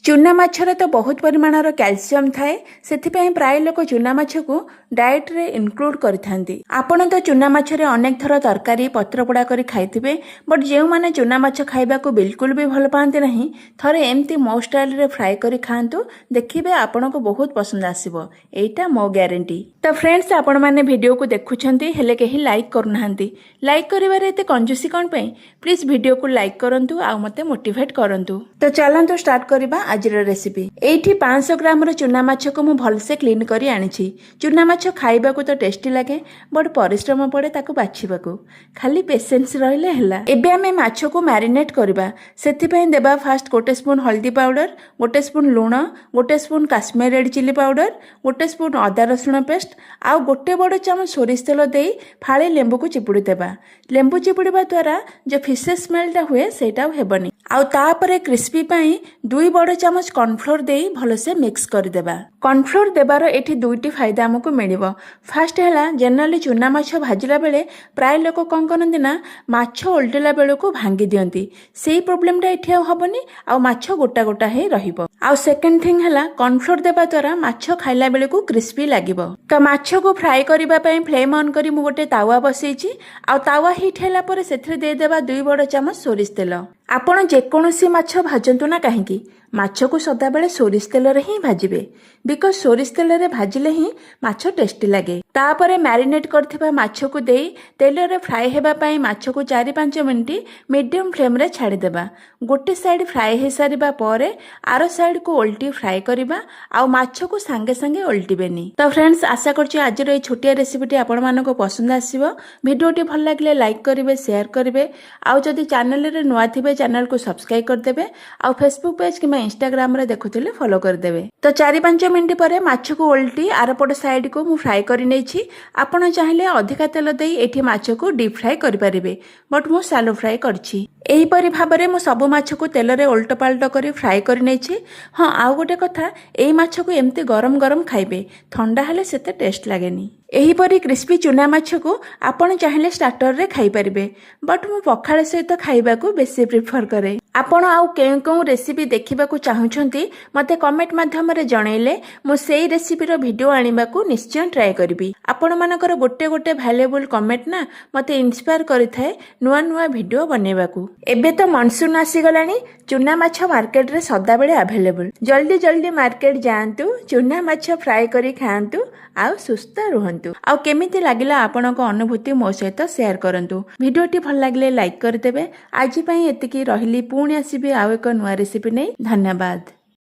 चूना माछरे तो बहुत परिमाणर कैल्शियम थाए से प्राय लोक चूना माछ को डाएट रे इनक्लूड करिथांती। आपण तो चूना माछरे अनेक थर तरकारी पत्रपोड़ा करी खाइथिबे, बट जेउ माने चूना माछ खाइबा को बिल्कुल भी भल पाते नहीं, थरे एमती मो स्टाइल रे फ्राई करी खांतु, देखिबे आपण को बहुत पसंद आसीबो। एटा मो ग्यारंटी। तो फ्रेंड्स, आपण माने वीडियो को देखुछंती हेले केही लाइक करूनाहांती। लाइक करिवारे एते कंजूसी कोन पे? प्लीज वीडियो को लाइक करंतु आ मते मोटिवेट करंतु। तो चलंतु स्टार्ट करिबा आज रेसिपी। एठी 500 ग्राम चूना माछ को मु भलसे क्लीन करी आनिछि। चूना माछ खाइबा को तो टेस्टी लागे, बट परिश्रम पड़े ताकू बाछिबा को। खाली पेशेंस रहिले हला। एबे हमें माछ को मैरिनेट करबा। सेथि पय देबा फास्ट 1 स्पून हल्दी पाउडर, 1 स्पून लूण, 1 spoon Kashmir red chilli powder, 1 spoon अदा रसुण पेस्ट आ 1 बड़ चामच सोरिष तेल देई फाळे लेंबू को चिपुड़ी देबा। लेंबू चिपुड़ीबा द्वारा जो फिशेस स्मेलटा हुए सेटा हेबनी। आउ तापरे क्रिस्पी पाई 2 बड़ चामच कॉर्नफ्लोर देई भलसे मिक्स कर देबा। कॉर्नफ्लोर देबार एठी दुईटी फायदा हमको मिलिबो। फास्ट हैला जनरली चूना माछ भाजिला बेले प्राय लोक कोन करनती ना माछ उल्टेला बेले को भांगी दियंती। सेही प्रॉब्लमटा एठी हबनी, आ माछ गोटा गोटा हे रहिबो। आ सेकंड थिंग हैला कॉर्नफ्लोर देबा द्वारा माछ खाइला बेले को क्रिस्पी लागिबो। तो माछ को फ्राई करिबा पई फ्लेम ऑन करी मु गोटे तावा बसैछि। आ तावा हीट हैला परे सेथरे दे देबा 2 बड़ चामच सोरिष तेल। आपण जेकोसी माछ भाजंतु ना काहेकि माछ को सदा बेले सोरिष तेल रे ही भाजिबे, बिकॉज सोरिष तेल रे भाजिले ही माछ टेस्टी लागे। तापरे मैरिनेट करथिबा माछ को देई तेल रे फ्राई हेबा पई माछ को 4-5 मिनिट मीडियम फ्लेम रे छाड़ी देबा। गोटे साइड फ्राई हे सारिबा परे आरो साइड को उल्टी फ्राई करिबा, आ माछ को संगे संगे उल्टीबेनी। तो फ्रेंड्स, आशा करछि आज रे छोटिया रेसिपीटी आपण मानको पसंद आसीबो। वीडियोटी भल लागले लाइक करिवे, शेयर करिवे, आ जदि चैनल रे नुआ थिबे चैनल को सब्सक्राइब कर देबे, आ फेसबुक पेज कि इंस्टाग्राम रे देखुथिले फॉलो कर देबे। तो 4-5 मिनिट परे माछ को उल्टी आरपट साइड को मु फ्राई करि नेछि। आपण चाहिले अधिका तेल देई एठी माछ को डीप फ्राई करि परिबे, बट मु शैलो फ्राई करछि। एही परि भाबरे मु सब माछ को तेल रे उल्टो पाल्टो करी फ्राई करि नेछि। हां, आउ गोटे कथा, एही माछ को एम्ति गरम गरम खाइबे, ठंडा हेले सेते टेस्ट लागेनी। एहीपरी क्रिस्पी चूना माछ को आपण चाहिले स्टार्टर रे खाई परिबे, बट मु पखाळ सहित खाइबा को बेसी प्रिफर करे। आपण आउ केउ रेसिपी देखिबा को चाहुछंती मते कमेंट माध्यम रे जणैले मु सेही रेसिपी रो वीडियो आनिबा को निश्चय ट्राई करबी। आपण मानकर गोटे गोटे वैल्यूएबल कमेंट ना मते इंस्पायर करिथाय नुआ नुआ वीडियो बनेबा को। एबे तो मानसून आसी गलानी, चूना माछ मार्केट रे सदा बेले अवेलेबल। जल्दी जल्दी मार्केट जांतु, चूना माछ फ्राई करी खांतु, आउ सुस्थ रुहंतु। आउ केमिति लागिला आपणक अनुभूति मो सहित शेयर करंतु। वीडियोटी भल लागले लाइक कर देबे। आज पई एतिकी रहिली, पुणी आसीबे आउ एक नुआ रेसिपी नै। धन्यवाद।